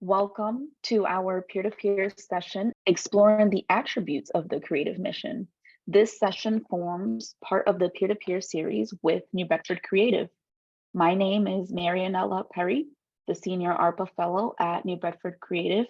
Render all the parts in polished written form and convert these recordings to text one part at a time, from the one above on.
Welcome to our peer-to-peer session exploring the attributes of the creative mission. This session forms part of the peer-to-peer series with New Bedford Creative. My name is Marianella Perry, the Senior ARPA Fellow at New Bedford Creative.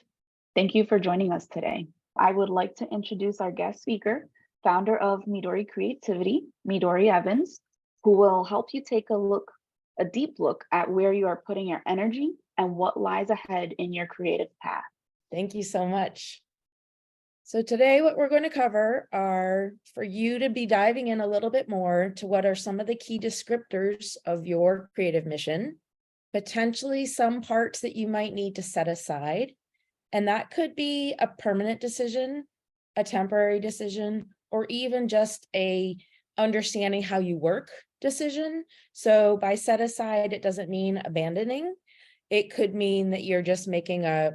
Thank you for joining us today. I would like to introduce our guest speaker, founder of Midori Creativity, Midori Evans, who will help you take a deep look at where you are putting your energy and what lies ahead in your creative path. Thank you so much. So today what we're going to cover are for you to be diving in a little bit more to what are some of the key descriptors of your creative mission, potentially some parts that you might need to set aside. And that could be a permanent decision, a temporary decision, or even just a understanding how you work decision. So by set aside, it doesn't mean abandoning. It could mean that you're just making a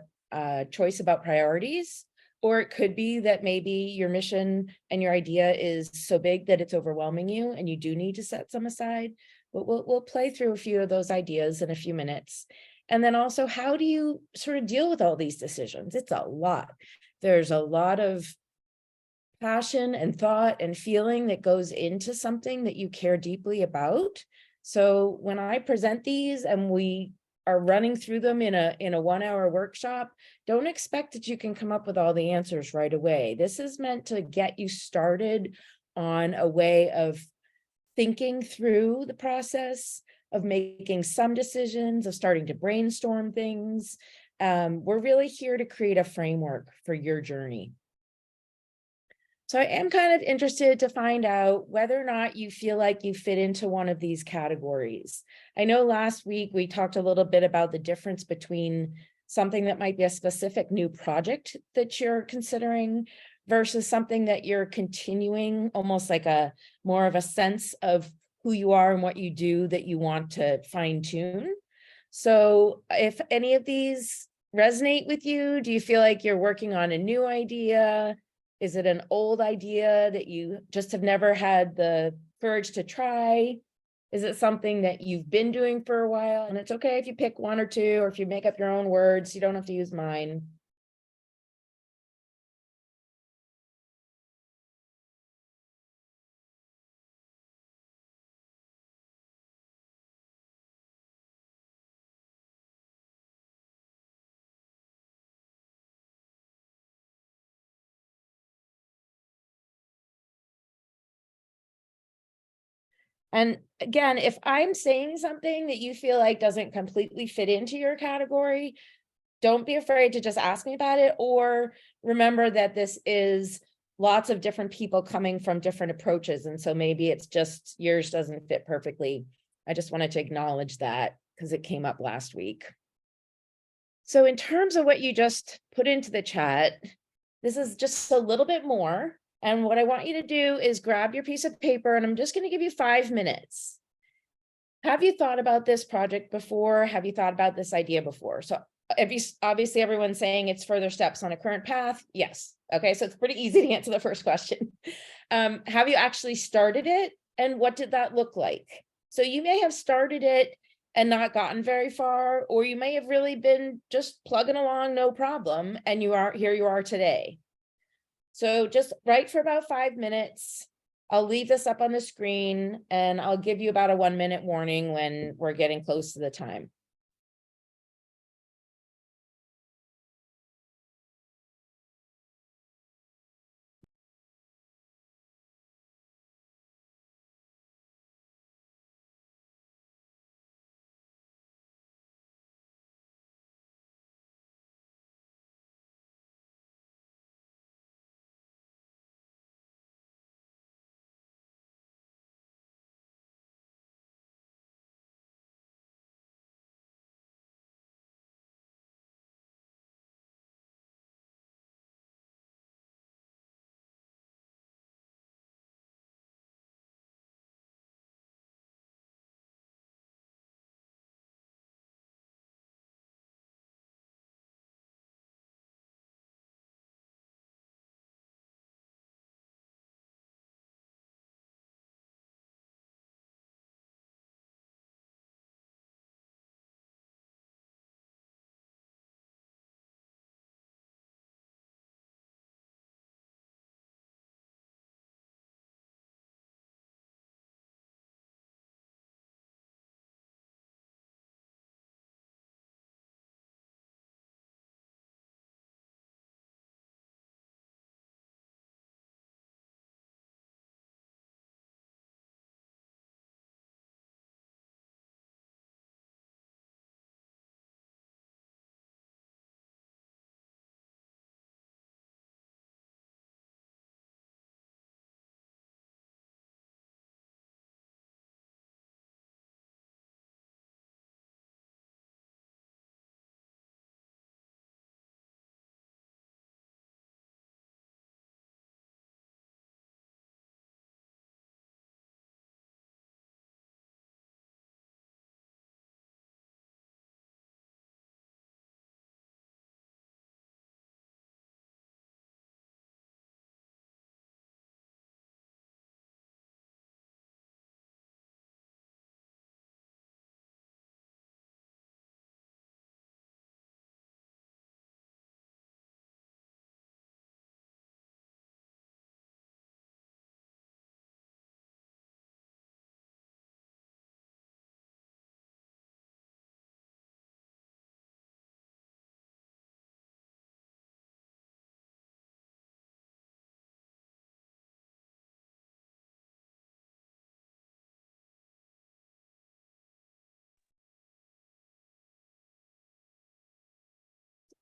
choice about priorities, or it could be that maybe your mission and your idea is so big that it's overwhelming you and you do need to set some aside. But we'll play through a few of those ideas in a few minutes. And then also, how do you sort of deal with all these decisions? It's a lot. There's a lot of passion and thought and feeling that goes into something that you care deeply about. So when I present these and we are running through them in a 1-hour workshop, don't expect that you can come up with all the answers right away. This is meant to get you started on a way of thinking through the process, of making some decisions, of starting to brainstorm things. We're really here to create a framework for your journey. So I am kind of interested to find out whether or not you feel like you fit into one of these categories. I know last week we talked a little bit about the difference between something that might be a specific new project that you're considering versus something that you're continuing, almost like a more of a sense of who you are and what you do that you want to fine tune. So if any of these resonate with you, do you feel like you're working on a new idea? Is it an old idea that you just have never had the courage to try? Is it something that you've been doing for a while? And it's okay if you pick one or two, or if you make up your own words, you don't have to use mine. And again, if I'm saying something that you feel like doesn't completely fit into your category, don't be afraid to just ask me about it, or remember that this is lots of different people coming from different approaches. And so maybe it's just yours doesn't fit perfectly. I just wanted to acknowledge that because it came up last week. So in terms of what you just put into the chat, this is just a little bit more. And what I want you to do is grab your piece of paper, and I'm just going to give you 5 minutes. Have you thought about this project before? Have you thought about this idea before? So obviously everyone's saying it's further steps on a current path. Yes. Okay. So it's pretty easy to answer the first question. Have you actually started it? And what did that look like? So you may have started it and not gotten very far, or you may have really been just plugging along, no problem. And you are today. So just write for about 5 minutes. I'll leave this up on the screen and I'll give you about a 1-minute warning when we're getting close to the time.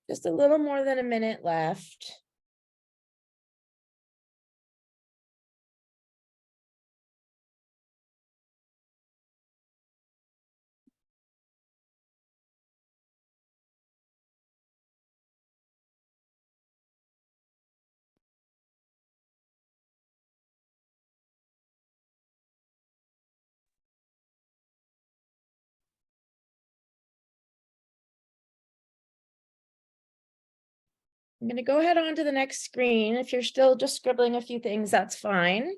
Just a little more than a minute left. I'm going to go ahead on to the next screen. If you're still just scribbling a few things, that's fine.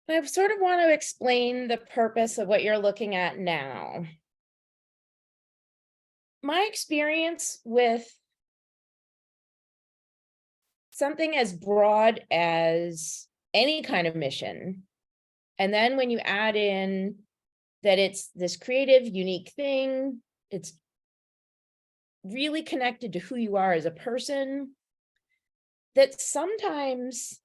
I sort of want to explain the purpose of what you're looking at now. My experience with something as broad as any kind of mission, and then when you add in that it's this creative, unique thing, it's really connected to who you are as a person, that sometimes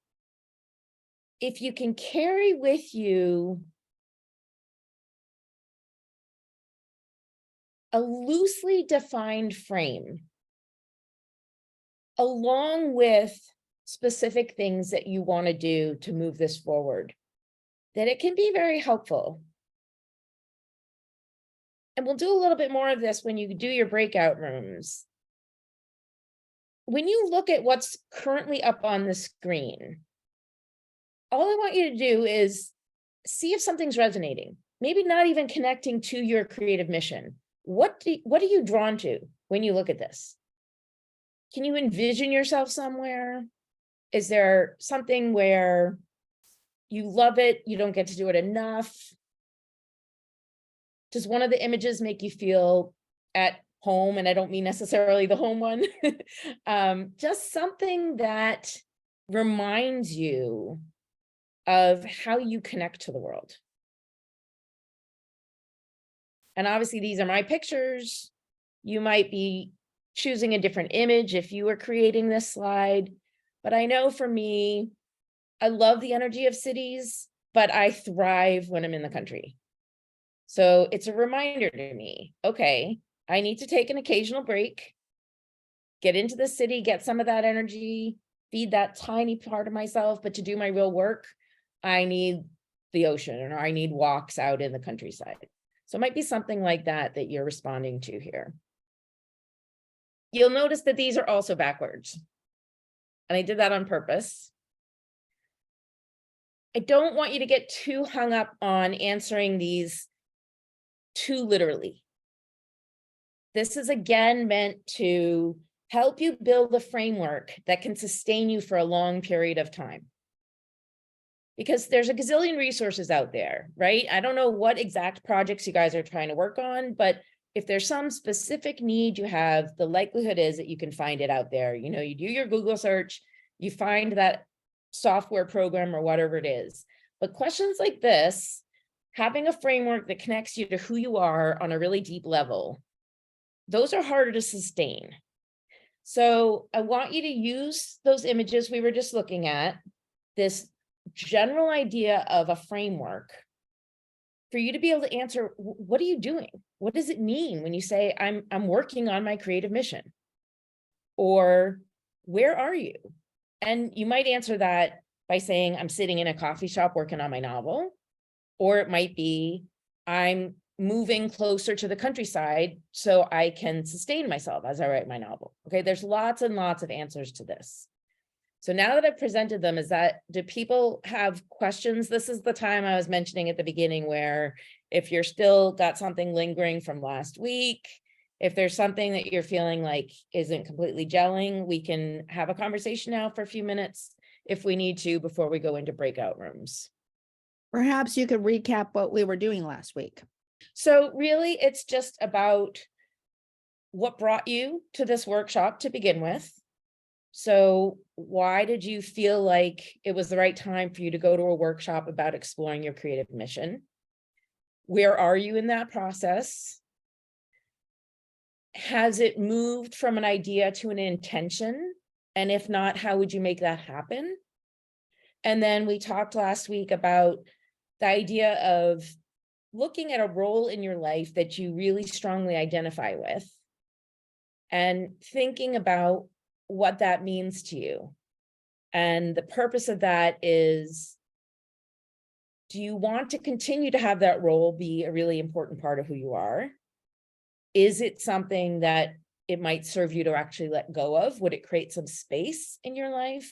if you can carry with you a loosely defined frame, along with specific things that you want to do to move this forward, that it can be very helpful. And we'll do a little bit more of this when you do your breakout rooms. When you look at what's currently up on the screen, all I want you to do is see if something's resonating, maybe not even connecting to your creative mission. What are you drawn to when you look at this? Can you envision yourself somewhere? Is there something where you love it, you don't get to do it enough? Does one of the images make you feel at home? And I don't mean necessarily the home one. Just something that reminds you of how you connect to the world. And obviously these are my pictures. You might be choosing a different image if you were creating this slide. But I know for me, I love the energy of cities, but I thrive when I'm in the country. So it's a reminder to me, okay, I need to take an occasional break, get into the city, get some of that energy, feed that tiny part of myself, but to do my real work, I need the ocean or I need walks out in the countryside. So it might be something like that that you're responding to here. You'll notice that these are also backwards. And I did that on purpose. I don't want you to get too hung up on answering these too literally. This is again meant to help you build a framework that can sustain you for a long period of time. Because there's a gazillion resources out there, right? I don't know what exact projects you guys are trying to work on, but if there's some specific need you have, the likelihood is that you can find it out there. You know, you do your Google search, you find that software program or whatever it is. But questions like this, having a framework that connects you to who you are on a really deep level, those are harder to sustain. So I want you to use those images we were just looking at, this general idea of a framework, for you to be able to answer, what are you doing? What does it mean when you say, I'm working on my creative mission? Or where are you? And you might answer that by saying, I'm sitting in a coffee shop working on my novel. Or it might be, I'm moving closer to the countryside so I can sustain myself as I write my novel. Okay, there's lots and lots of answers to this. So now that I've presented them, do people have questions? This is the time I was mentioning at the beginning where if you're still got something lingering from last week, if there's something that you're feeling like isn't completely gelling, we can have a conversation now for a few minutes if we need to before we go into breakout rooms. Perhaps you could recap what we were doing last week. So really, it's just about what brought you to this workshop to begin with. So why did you feel like it was the right time for you to go to a workshop about exploring your creative mission? Where are you in that process? Has it moved from an idea to an intention? And if not, how would you make that happen? And then we talked last week about the idea of looking at a role in your life that you really strongly identify with and thinking about what that means to you. And the purpose of that is, do you want to continue to have that role be a really important part of who you are? Is it something that it might serve you to actually let go of? Would it create some space in your life?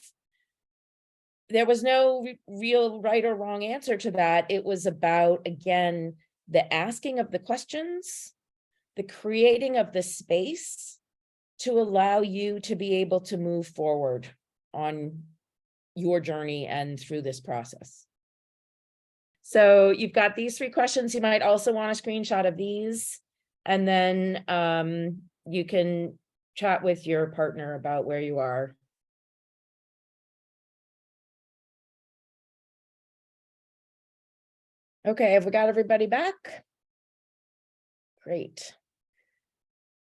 There was no real right or wrong answer to that. It was about, again, the asking of the questions, the creating of the space to allow you to be able to move forward on your journey and through this process. So you've got these 3 questions. You might also want a screenshot of these, and then you can chat with your partner about where you are. Okay, have we got everybody back? Great.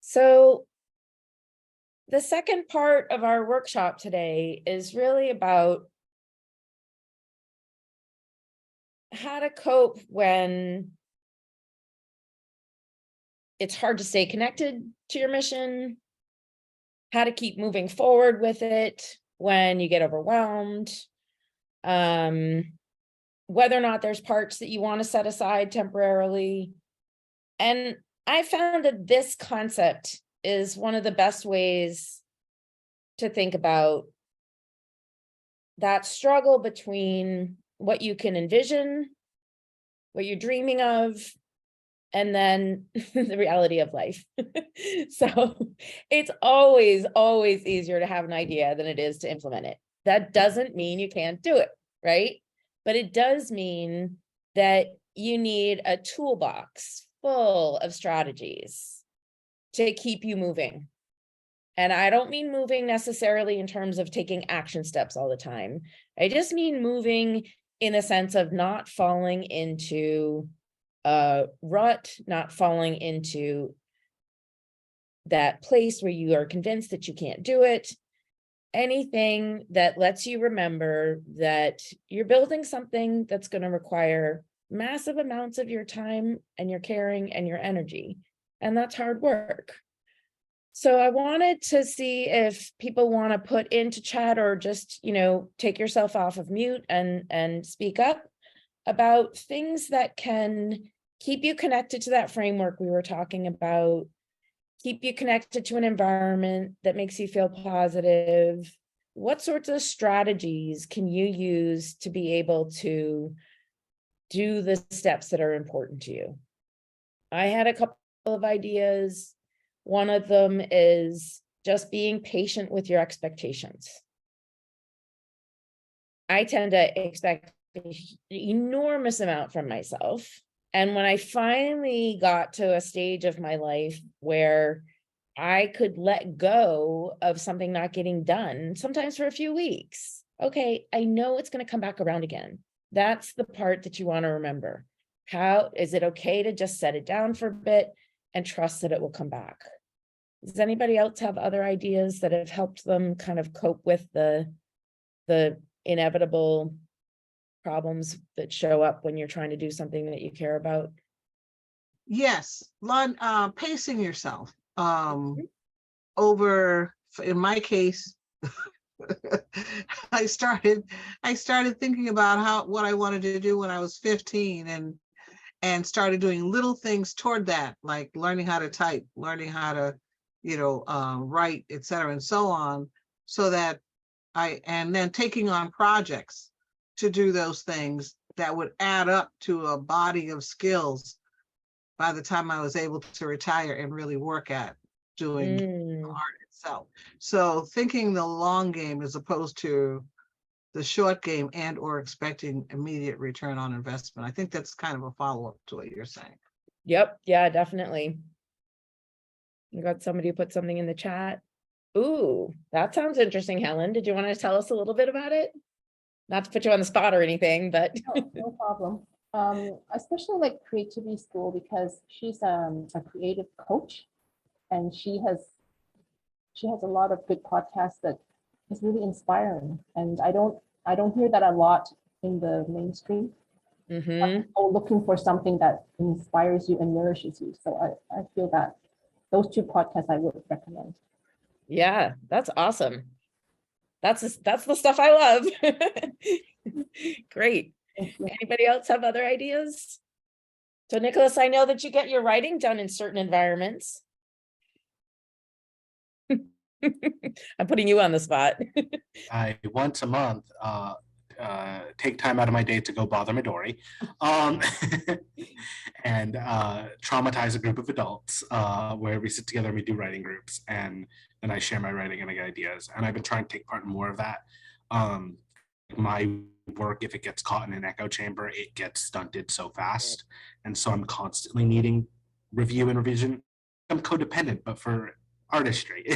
So the second part of our workshop today is really about how to cope when it's hard to stay connected to your mission, how to keep moving forward with it when you get overwhelmed, whether or not there's parts that you want to set aside temporarily. And I found that this concept is one of the best ways to think about that struggle between what you can envision, what you're dreaming of, and then the reality of life. So it's always easier to have an idea than it is to implement it. That doesn't mean you can't do it, right? But it does mean that you need a toolbox full of strategies to keep you moving. And I don't mean moving necessarily in terms of taking action steps all the time. I just mean moving in the sense of not falling into a rut, not falling into that place where you are convinced that you can't do it. Anything that lets you remember that you're building something that's going to require massive amounts of your time and your caring and your energy. And that's hard work. So I wanted to see if people want to put into chat or just, take yourself off of mute and speak up about things that can keep you connected to that framework we were talking about, keep you connected to an environment that makes you feel positive. What sorts of strategies can you use to be able to do the steps that are important to you? I had a couple of ideas. One of them is just being patient with your expectations. I tend to expect an enormous amount from myself. And when I finally got to a stage of my life where I could let go of something not getting done, sometimes for a few weeks, okay, I know it's going to come back around again. That's the part that you want to remember. How is it okay to just set it down for a bit and trust that it will come back? Does anybody else have other ideas that have helped them kind of cope with the inevitable problems that show up when you're trying to do something that you care about? Yes, pacing yourself. Over, in my case, I started thinking about what I wanted to do when I was 15 and started doing little things toward that, like learning how to type, learning how to, write, etc., and so on, so that and then taking on projects to do those things that would add up to a body of skills by the time I was able to retire and really work at doing art itself. So thinking the long game as opposed to the short game and or expecting immediate return on investment. I think that's kind of a follow-up to what you're saying. Yep. Yeah, definitely. You got somebody who put something in the chat. Ooh, that sounds interesting, Helen. Did you want to tell us a little bit about it? Not to put you on the spot or anything, but No problem. Especially like creativity school, because she's a creative coach, and she has a lot of good podcasts that is really inspiring. And I don't hear that a lot in the mainstream. Mhm. or looking for something that inspires you and nourishes you. So I feel that those two podcasts I would recommend. Yeah, that's awesome. That's the stuff I love. Great. Thank you. Anybody else have other ideas? So Nicholas, I know that you get your writing done in certain environments. I'm putting you on the spot. I once a month take time out of my day to go bother Midori and traumatize a group of adults where we sit together and we do writing groups, and then I share my writing and I get ideas. And I've been trying to take part in more of that. My work, if it gets caught in an echo chamber, it gets stunted so fast. And so I'm constantly needing review and revision. I'm codependent, but for artistry.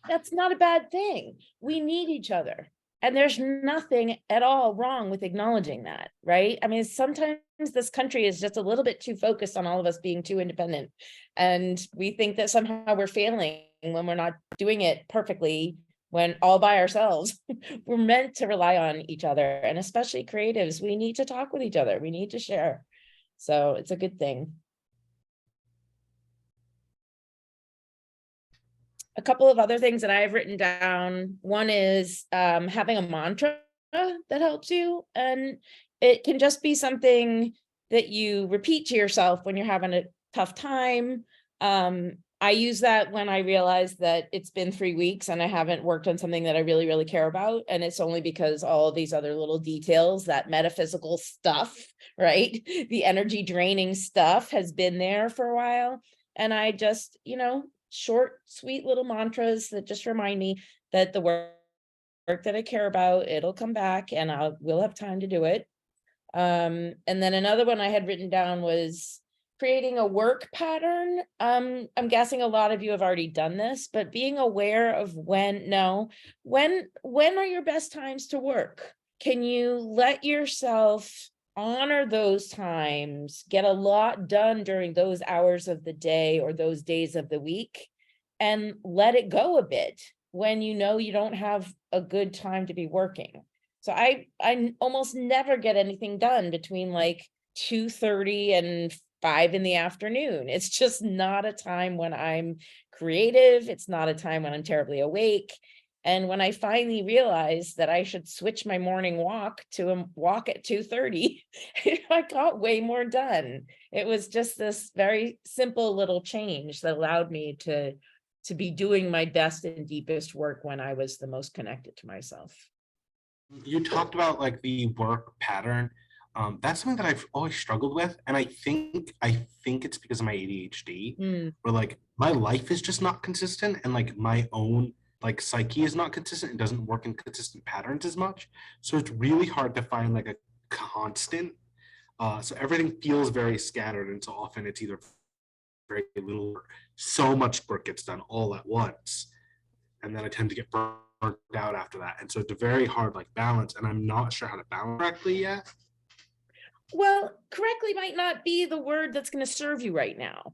That's not a bad thing. We need each other. And there's nothing at all wrong with acknowledging that, right? I mean, sometimes this country is just a little bit too focused on all of us being too independent. And we think that somehow we're failing when we're not doing it perfectly, when all by ourselves. We're meant to rely on each other. And especially creatives, we need to talk with each other. We need to share. So it's a good thing. A couple of other things that I've written down. One is having a mantra that helps you. And it can just be something that you repeat to yourself when you're having a tough time. I use that when I realize that it's been 3 weeks and I haven't worked on something that I really, really care about. And it's only because all of these other little details, that metaphysical stuff, right? The energy draining stuff has been there for a while. And I just, short, sweet little mantras that just remind me that the work that I care about, it'll come back and we'll have time to do it. And then another one I had written down was creating a work pattern. I'm guessing a lot of you have already done this, but being aware of when are your best times to work? Can you let yourself honor those times, get a lot done during those hours of the day or those days of the week, and let it go a bit when you don't have a good time to be working? So I almost never get anything done between like 2:30 and 5 in the afternoon. It's just not a time when I'm creative. It's not a time when I'm terribly awake. And when I finally realized that I should switch my morning walk to a walk at 2:30, I got way more done. It was just this very simple little change that allowed me to be doing my best and deepest work when I was the most connected to myself. You talked about like the work pattern. That's something that I've always struggled with, and I think it's because of my ADHD, where like my life is just not consistent, and like my own like psyche is not consistent. It doesn't work in consistent patterns as much, so it's really hard to find like a constant. So everything feels very scattered, and so often it's either very little or so much work gets done all at once, and then I tend to get burnt out after that. And so it's a very hard like balance, and I'm not sure how to balance correctly yet. Well, correctly might not be the word that's going to serve you right now.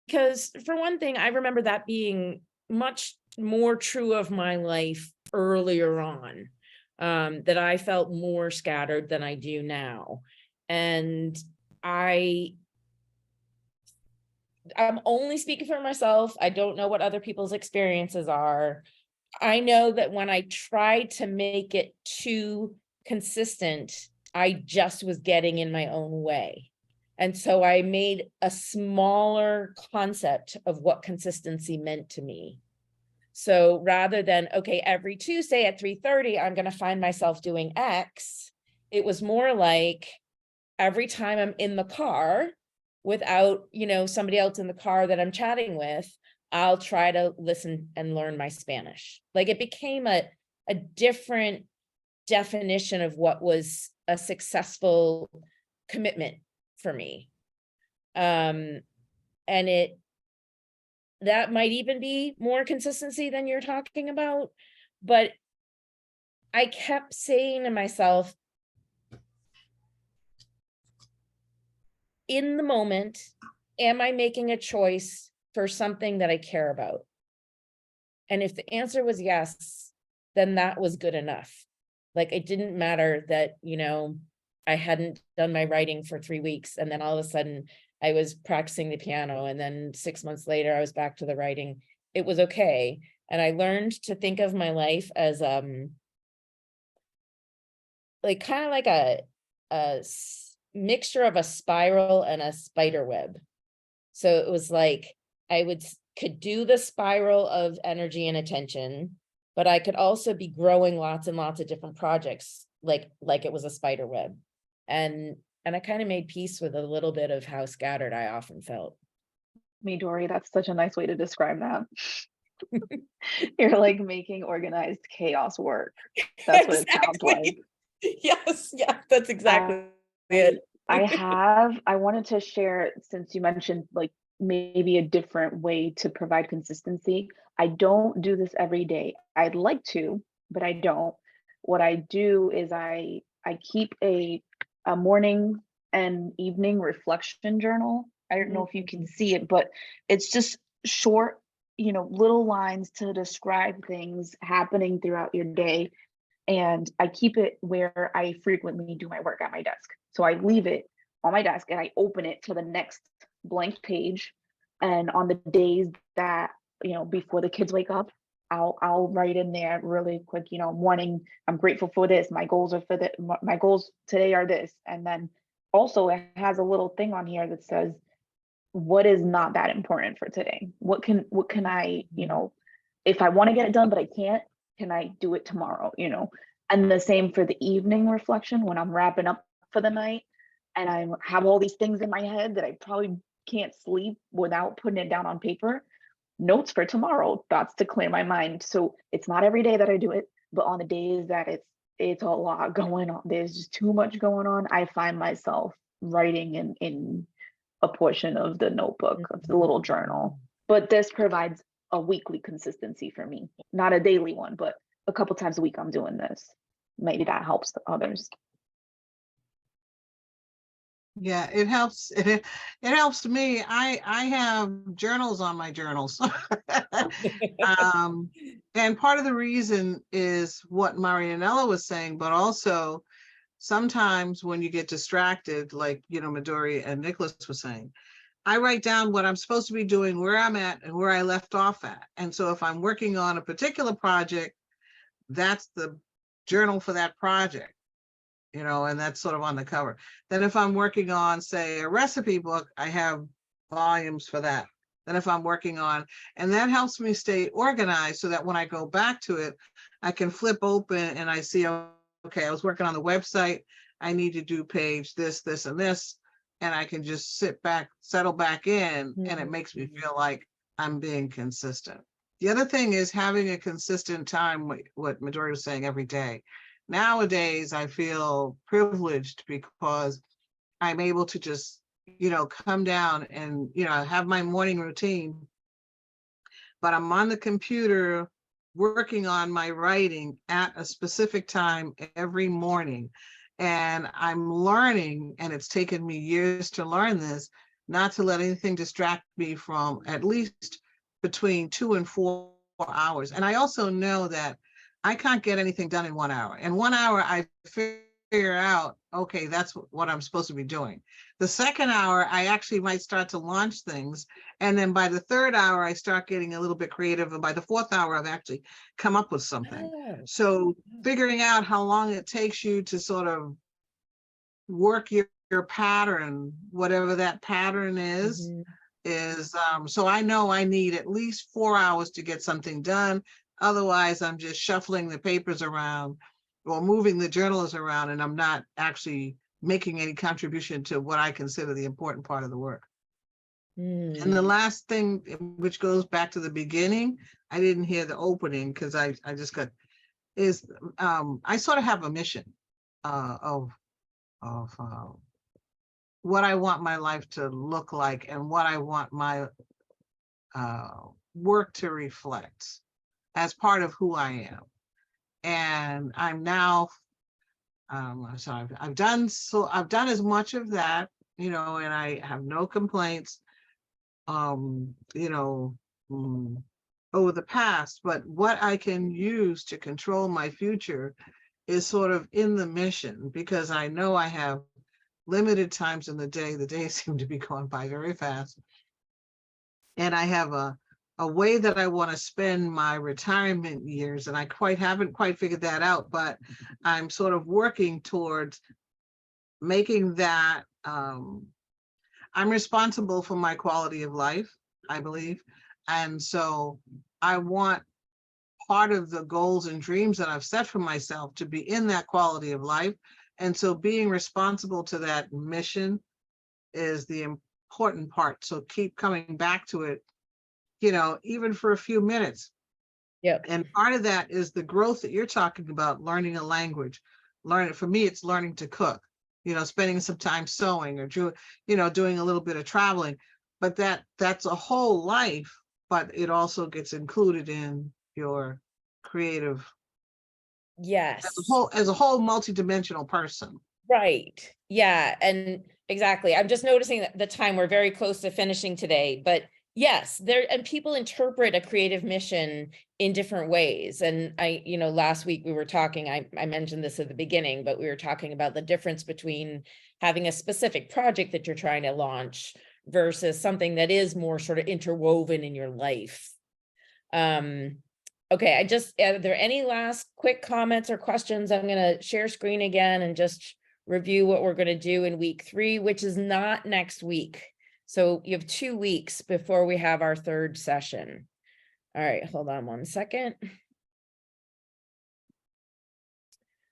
Because for one thing, I remember that being much more true of my life earlier on, that I felt more scattered than I do now. And I'm only speaking for myself. I don't know what other people's experiences are. I know that when I tried to make it too consistent, I just was getting in my own way. And so I made a smaller concept of what consistency meant to me. So rather than, okay, every Tuesday at 3:30, I'm going to find myself doing X, it was more like every time I'm in the car without, somebody else in the car that I'm chatting with, I'll try to listen and learn my Spanish. Like it became a different definition of what was a successful commitment for me. And that might even be more consistency than you're talking about. But I kept saying to myself, in the moment, am I making a choice for something that I care about? And if the answer was yes, then that was good enough. Like it didn't matter that, I hadn't done my writing for 3 weeks, and then all of a sudden I was practicing the piano, and then 6 months later I was back to the writing. It was okay. And I learned to think of my life as like kind of like a mixture of a spiral and a spider web. So it was like I could do the spiral of energy and attention, but I could also be growing lots and lots of different projects, like it was a spider web. And I kind of made peace with a little bit of how scattered I often felt. Midori, that's such a nice way to describe that. You're like making organized chaos work. That's what it sounds like. Yes, yeah, that's exactly it. I wanted to share, since you mentioned like maybe a different way to provide consistency. I don't do this every day. I'd like to, but I don't. What I do is I keep a morning and evening reflection journal. I don't know if you can see it, but it's just short, little lines to describe things happening throughout your day. And I keep it where I frequently do my work at my desk. So I leave it on my desk and I open it to the next blank page. And on the days that, before the kids wake up, I'll write in there really quick, morning, I'm grateful for this. My goals are for that. My goals today are this. And then also it has a little thing on here that says, what is not that important for today? What can I, if I want to get it done, but I can't, can I do it tomorrow, And the same for the evening reflection when I'm wrapping up for the night and I have all these things in my head that I probably can't sleep without putting it down on paper. Notes for tomorrow, thoughts to clear my mind. So it's not every day that I do it, but on the days that it's a lot going on, there's just too much going on, I find myself writing in a portion of the notebook, of the little journal. But this provides a weekly consistency for me, not a daily one, but a couple times a week I'm doing this. Maybe that helps others. Yeah, it helps. It helps me. I have journals on my journals. And part of the reason is what Marianella was saying, but also sometimes when you get distracted, like, Midori and Nicholas was saying, I write down what I'm supposed to be doing, where I'm at and where I left off at. And so if I'm working on a particular project, that's the journal for that project, and that's sort of on the cover. Then if I'm working on, say, a recipe book, I have volumes for that. Then if I'm working on, and that helps me stay organized so that when I go back to it, I can flip open and I see, okay, I was working on the website. I need to do page this, this, and this. And I can just sit back, settle back in, and it makes me feel like I'm being consistent. The other thing is having a consistent time, what Midori was saying, every day. Nowadays, I feel privileged because I'm able to just, come down and, have my morning routine, but I'm on the computer working on my writing at a specific time every morning. And I'm learning, and it's taken me years to learn this, not to let anything distract me from at least between 2 and 4 hours. And I also know that I can't get anything done in 1 hour. In 1 hour, I figure out, okay, that's what I'm supposed to be doing. The second hour, I actually might start to launch things. And then by the third hour, I start getting a little bit creative. And by the fourth hour, I've actually come up with something. So figuring out how long it takes you to sort of work your pattern, whatever that pattern is, so I know I need at least 4 hours to get something done. Otherwise, I'm just shuffling the papers around or moving the journals around, and I'm not actually making any contribution to what I consider the important part of the work. And the last thing, which goes back to the beginning, I didn't hear the opening because I just got, is I sort of have a mission of what I want my life to look like and what I want my work to reflect as part of who I am. And I'm now, so I've done as much of that, and I have no complaints, over the past, but what I can use to control my future is sort of in the mission, because I know I have limited times in the day. The days seem to be going by very fast. And I have a way that I want to spend my retirement years, and I haven't quite figured that out, but I'm sort of working towards making that, I'm responsible for my quality of life, I believe. And so I want part of the goals and dreams that I've set for myself to be in that quality of life. And so being responsible to that mission is the important part. So keep coming back to it, you know, even for a few minutes. Yep. And part of that is the growth that you're talking about, learning a language. For me, it's learning to cook, you know, spending some time sewing or doing a little bit of traveling. But that's a whole life, but it also gets included in your creative, Yes. as a whole multidimensional person. Right. Yeah. And exactly. I'm just noticing that the time, we're very close to finishing today, but yes, and people interpret a creative mission in different ways. And last week we were talking, I mentioned this at the beginning, but we were talking about the difference between having a specific project that you're trying to launch versus something that is more sort of interwoven in your life. Okay, are there any last quick comments or questions? I'm going to share screen again and just review what we're going to do in week 3, which is not next week. So you have 2 weeks before we have our 3rd session. All right, hold on one second.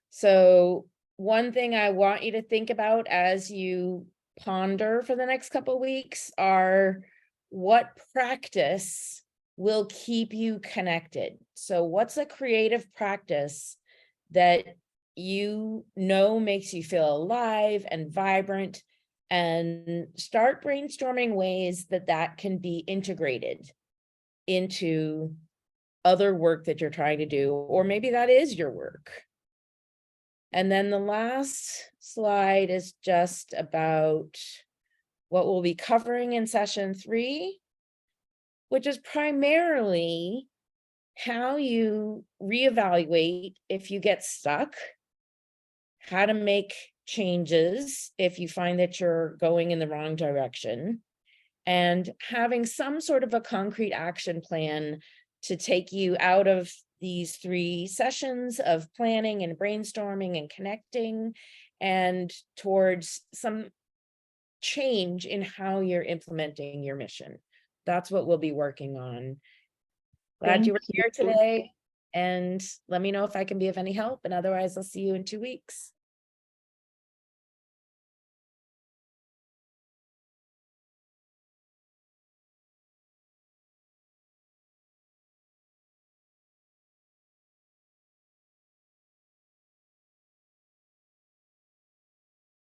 So one thing I want you to think about as you ponder for the next couple of weeks are what practice will keep you connected. So what's a creative practice that you know makes you feel alive and vibrant, and start brainstorming ways that can be integrated into other work that you're trying to do, or maybe that is your work. And then the last slide is just about what we'll be covering in session 3, which is primarily how you reevaluate if you get stuck, how to make changes if you find that you're going in the wrong direction, and having some sort of a concrete action plan to take you out of these 3 sessions of planning and brainstorming and connecting, and towards some change in how you're implementing your mission. That's what we'll be working on. Glad you were here today, and let me know if I can be of any help, and otherwise I'll see you in 2 weeks.